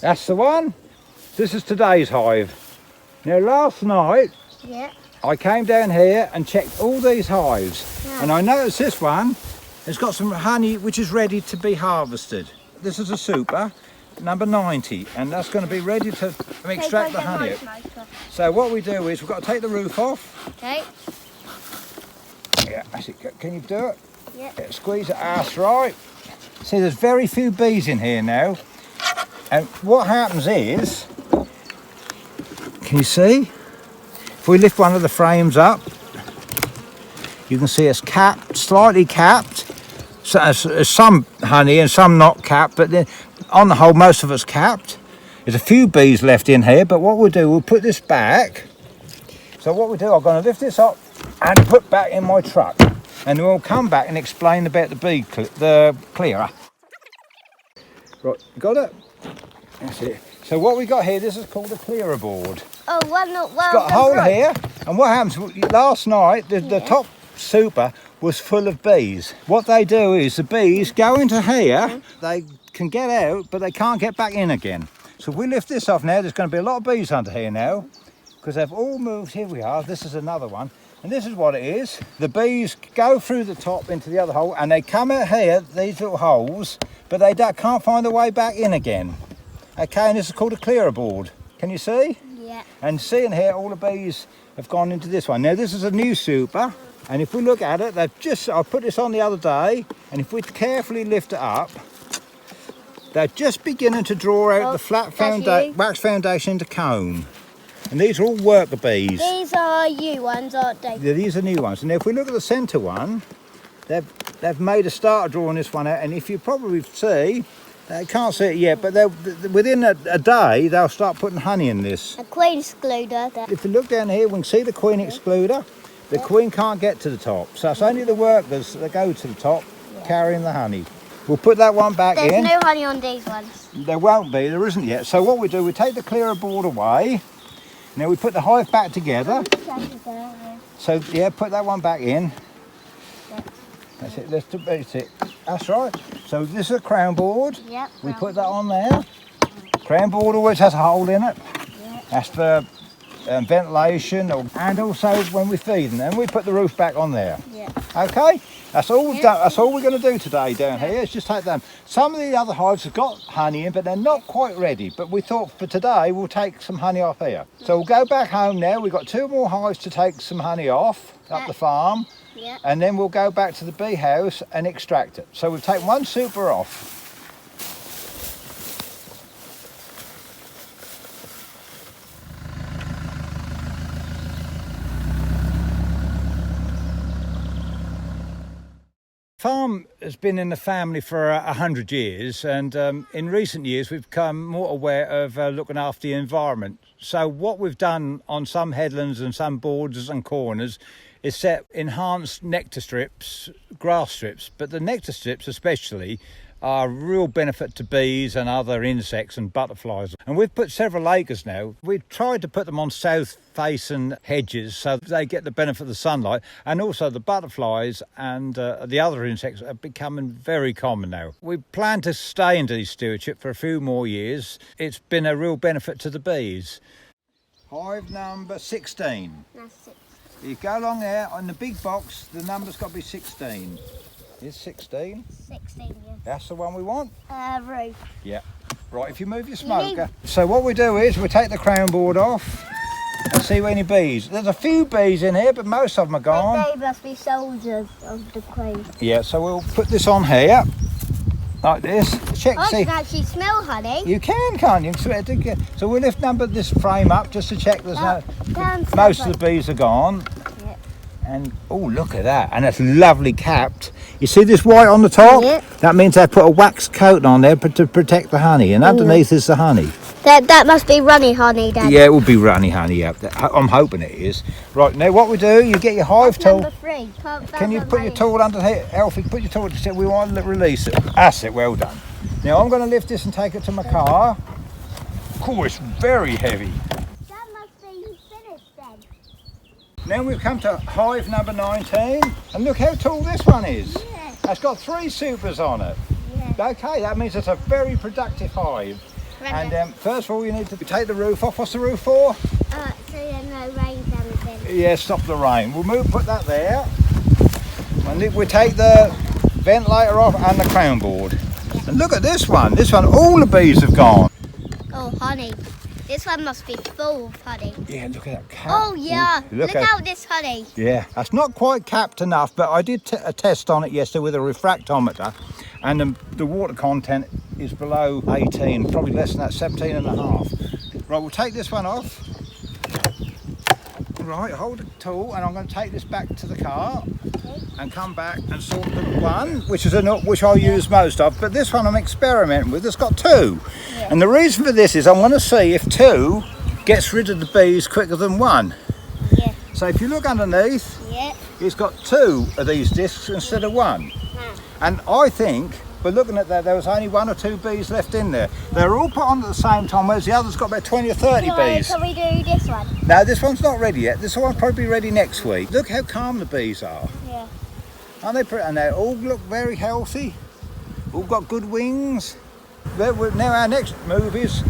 That's the one. This is today's hive. Now last night I came down here and checked all these hives and I noticed this one has got some honey which is ready to be harvested. This is a super, number 90, and that's going to be ready to extract the honey. So what we do is we've got to take the roof off. Okay. Yeah, that's it. Can you do it? Yeah. Squeeze it, that's right. See, there's very few bees in here now. And what happens is, can you see? If we lift one of the frames up, you can see it's capped, slightly capped. So there's some honey and some not capped, but then on the whole, most of it's capped. There's a few bees left in here, but what we'll do, we'll put this back. So what we do, I'm going to lift this up and put back in my truck. And then we'll come back and explain about the clearer. Right, got it? That's it. So what we got here, this is called a clearer board. Oh, well, not well. It's got a hole here, and what happens, last night, the top super was full of bees. What they do is the bees go into here, they can get out, but they can't get back in again. So if we lift this off now, there's going to be a lot of bees under here now, because they've all moved. Here we are, this is another one. And this is what it is. The bees go through the top into the other hole and they come out here, these little holes, but they can't find their way back in again. Okay, and this is called a clearer board. Can you see? Yeah. And see in here, all the bees have gone into this one. Now this is a new super, and if we look at it, I put this on the other day, and if we carefully lift it up, they're just beginning to draw out the flat wax foundation into cone. And these are all worker bees. These are new ones, aren't they? Yeah, these are new ones. And if we look at the centre one, they've made a start drawing this one out. And if you probably see, they can't see it yet, but within a day, they'll start putting honey in this. A queen excluder. If you look down here, we can see the queen excluder. The queen can't get to the top. So it's only the workers that go to the top carrying the honey. We'll put that one back in. There's no honey on these ones. There won't be, there isn't yet. So what we do, we take the clearer board away. Now we put the hive back together. So yeah, put that one back in. That's it, that's it. That's right. So this is a crown board. Yep. We put that on there. Crown board always has a hole in it. Yep. That's for ventilation, and also when we feed them. And we put the roof back on there. Yeah. Okay. That's all we've done. That's all we're going to do today down here. Is just take them. Some of the other hives have got honey in, but they're not quite ready. But we thought for today we'll take some honey off here. So we'll go back home now. We've got 2 more hives to take some honey off up the farm. Yeah. And then we'll go back to the bee house and extract it. So we've taken 1 super off. Farm has been in the family for 100 years, and in recent years we've become more aware of looking after the environment. So what we've done on some headlands and some borders and corners is set enhanced nectar strips, grass strips, but the nectar strips especially are a real benefit to bees and other insects and butterflies. And we've put several acres now. We've tried to put them on south facing hedges so they get the benefit of the sunlight, and also the butterflies and the other insects are becoming very common now. We plan to stay into this stewardship for a few more years. It's been a real benefit to the bees. Hive number 16. That's it. You go along there on the big box, the number's got to be 16. Is 16? 16, yeah. That's the one we want? Roof. Yeah. Right, if you move your smoker. So what we do is we take the crown board off and see any bees. There's a few bees in here, but most of them are gone. They must be soldiers of the queen. Yeah, so we'll put this on here, like this. Check, I see. can actually smell honey. You can, can't you? So we'll lift this frame up just to check there's most of the bees are gone. Yeah. And oh, look at that. And it's lovely capped. You see this white on the top? Yeah. That means they put a wax coat on there to protect the honey, and underneath is the honey. That must be runny honey, Dad. Yeah, it will be runny honey up there. I'm hoping it is. Right, now what we do, you get your hive tool. Number 3. Can you put your tool under here? Alfie, put your tool to we want to release it. That's it, well done. Now I'm going to lift this and take it to my car. Oh, it's very heavy. That must be finished then. Now we've come to hive number 19, and look how tall this one is. Yeah. It's got 3 supers on it. Yeah. Okay, that means it's a very productive hive. And first of all, you need to take the roof off. What's the roof for? So there's no rain coming in. Yeah, stop the rain. We'll put that there. And we take the ventilator off and the crown board. Yeah. And look at this one. This one, all the bees have gone. Oh, honey. This one must be full of honey. Yeah, look at that cap. Oh, yeah. Look out this honey. Yeah, that's not quite capped enough, but I did a test on it yesterday with a refractometer, and the water content is below 18, probably less than that, 17 and a half. Right, we'll take this one off. Right, hold the tool, and I'm going to take this back to the car and come back and sort the one, which is a nut which I'll use most of, but this one I'm experimenting with. It's got two. Yeah. And the reason for this is I want to see if two gets rid of the bees quicker than one. Yeah. So if you look underneath, it's got two of these discs instead of one. And I think, but looking at that, there was only 1 or 2 bees left in there. They're all put on at the same time, whereas the other's got about 20 or 30 bees. Can we do this one? No, this one's not ready yet. This one'll probably be ready next week. Look how calm the bees are. Yeah. Aren't they pretty? And they all look very healthy. All got good wings. Now our next move is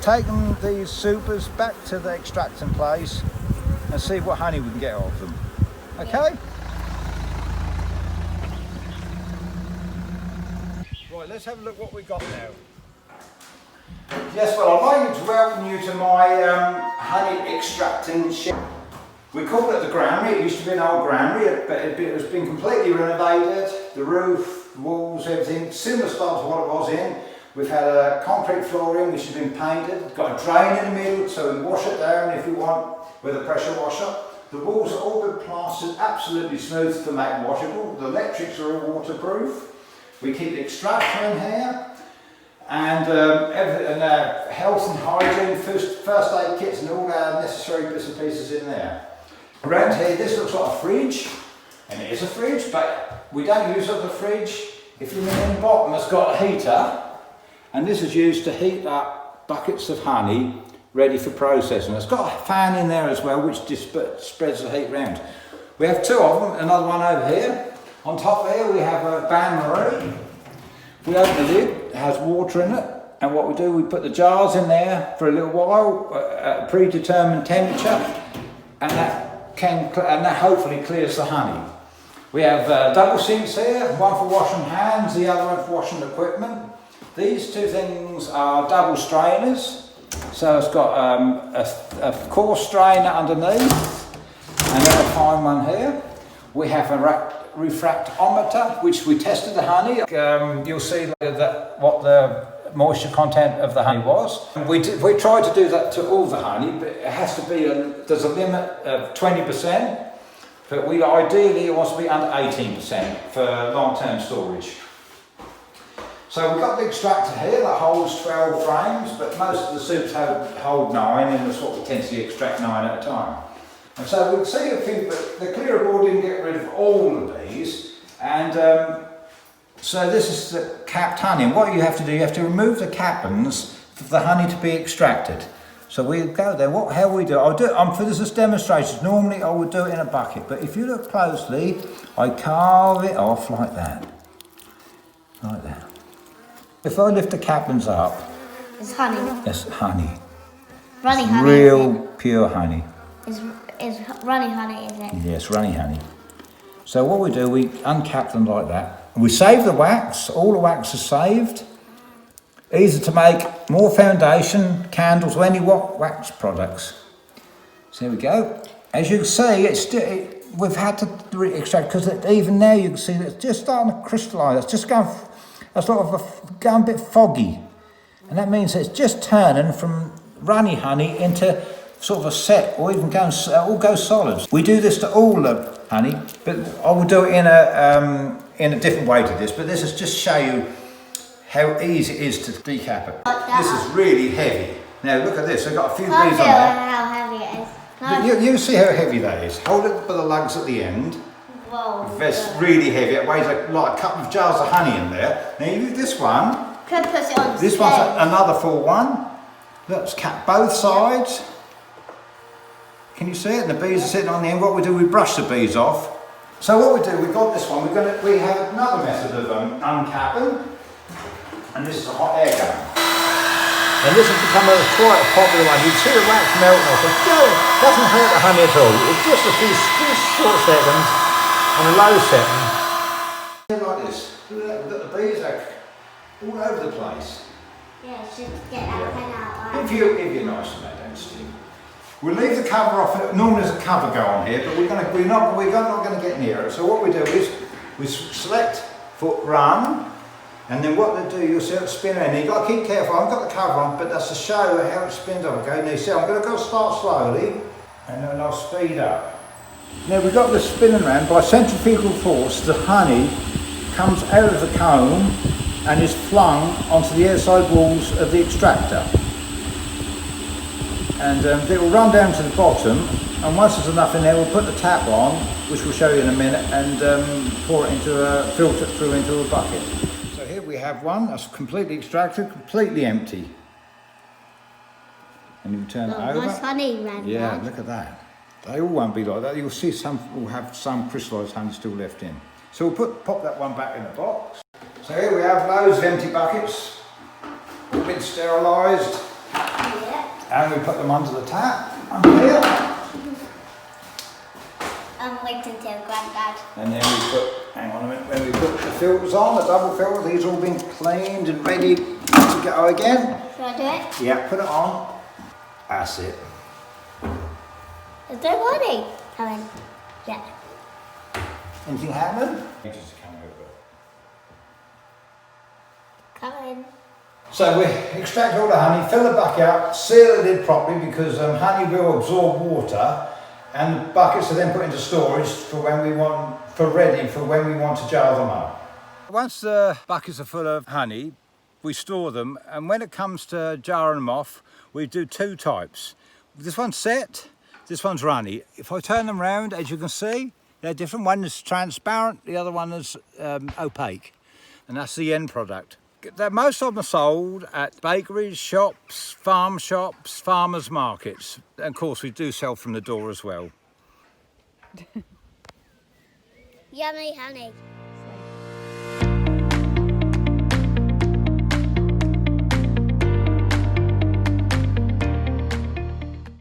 taking these supers back to the extracting place and see what honey we can get off them. Okay? Yeah. Right, let's have a look what we've got now. Yes, well, I'd like to welcome you to my honey extracting shed. We call it the granary. It used to be an old granary, but it has been completely renovated. The roof, the walls, everything, similar style to what it was in. We've had a concrete flooring which has been painted, got a drain in the middle so we wash it down if you want with a pressure washer. The walls are all been plastered absolutely smooth to make washable. The electrics are all waterproof. We keep the extractor in here, and health and hygiene, first aid kits and all our necessary bits and pieces in there. Around here, this looks like a fridge, and it is a fridge, but we don't use it as a fridge. If you look in the bottom, it's got a heater, and this is used to heat up buckets of honey ready for processing. It's got a fan in there as well, which just spreads the heat round. We have 2 of them, another one over here. On top here we have a bain-marie. We open the lid, it has water in it, and what we do, we put the jars in there for a little while at a predetermined temperature, and that hopefully clears the honey. We have double sinks here, one for washing hands, the other one for washing equipment. These 2 things are double strainers, so it's got a coarse strainer underneath, and then a fine one here. We have a refractometer, which we tested the honey. You'll see what the moisture content of the honey was. We tried to do that to all the honey, but it has to be, there's a limit of 20%, but ideally it wants to be under 18% for long-term storage. So we've got the extractor here that holds 12 frames, but most of the soups hold 9, and that's what we tend to extract 9 at a time. And so we can see the clearer board didn't get rid of all the bees, and so this is the capped honey. And what you have to do, you have to remove the cappings for the honey to be extracted. So we go there. How we do it? I'll do it for this demonstrations. Normally I would do it in a bucket, but if you look closely, I carve it off like that, like that. If I lift the cappings up, it's honey. It's honey. Runny honey. Real pure honey. It's runny honey, is it? Yes, runny honey. So what we do, we uncap them like that. We save the wax. All the wax is saved. Easy to make more foundation, candles, or any wax products. So here we go. As you can see, we've had to extract, because even now you can see that it's just starting to crystallise. It's just going a bit foggy, and that means it's just turning from runny honey into sort of a set, or even all go solids. We do this to all the honey, but I will do it in a different way to this. But this is just show you how easy it is to decap it. This is really heavy. Now look at this. I've got a few bees on there. How heavy it is. You see how heavy that is. Hold it by the lugs at the end. Whoa. It's really heavy. It weighs like a couple of jars of honey in there. Now you do this one. Could put it on. This one's another full one. Let's cap both sides. Can you see it? And the bees are sitting on the end. What we do, we brush the bees off. So what we do, we've got this one. We have another method of uncapping, and this is a hot air gun. And this has become quite a popular one. You can see the wax melting off. It doesn't hurt the honey at all. It's just a few short seconds on a low setting. Like this. Look at that. We've got the bees all over the place. Yeah, should get that pen out. If you're nice and that don't steam. We'll leave the cover off. Normally there's a cover go on here, but we're not going to get near it. So what we do is we select foot run, and then what they do, you'll see it spin around. You've got to keep careful. I've got the cover on, but that's to show how it spins on. Okay, now you see I'm going to start slowly, and then I'll speed up. Now we've got this spinning around by centrifugal force. The honey comes out of the comb and is flung onto the outside walls of the extractor. And it will run down to the bottom, and once there's enough in there we'll put the tap on, which we'll show you in a minute, and pour it filter it through into a bucket. So here we have one that's completely extracted, completely empty. And you turn it over. Nice honey, man. Yeah, look at that. They all won't be like that. You'll see some will have some crystallised honey still left in. So we'll pop that one back in the box. So here we have loads of empty buckets, all been sterilised. Yeah. And we put them under the tap, under here. I'm waiting till Granddad. And then we put, hang on a minute, when we put the filters on, the double filter, these all been cleaned and ready to go again. Shall I do it? Yeah, put it on. That's it. Is there honey? Come in. Yeah. Anything happening? You just come over. Come in. So we extract all the honey, fill the bucket up, seal the lid properly because honey will absorb water, and the buckets are then put into storage for when we want to jar them up. Once the buckets are full of honey, we store them, and when it comes to jarring them off, we do two types. This one's set, this one's runny. If I turn them round, as you can see, they're different. One is transparent, the other one is opaque, and that's the end product. Most of them are sold at bakeries, shops, farmers markets. And of course we do sell from the door as well. Yummy honey.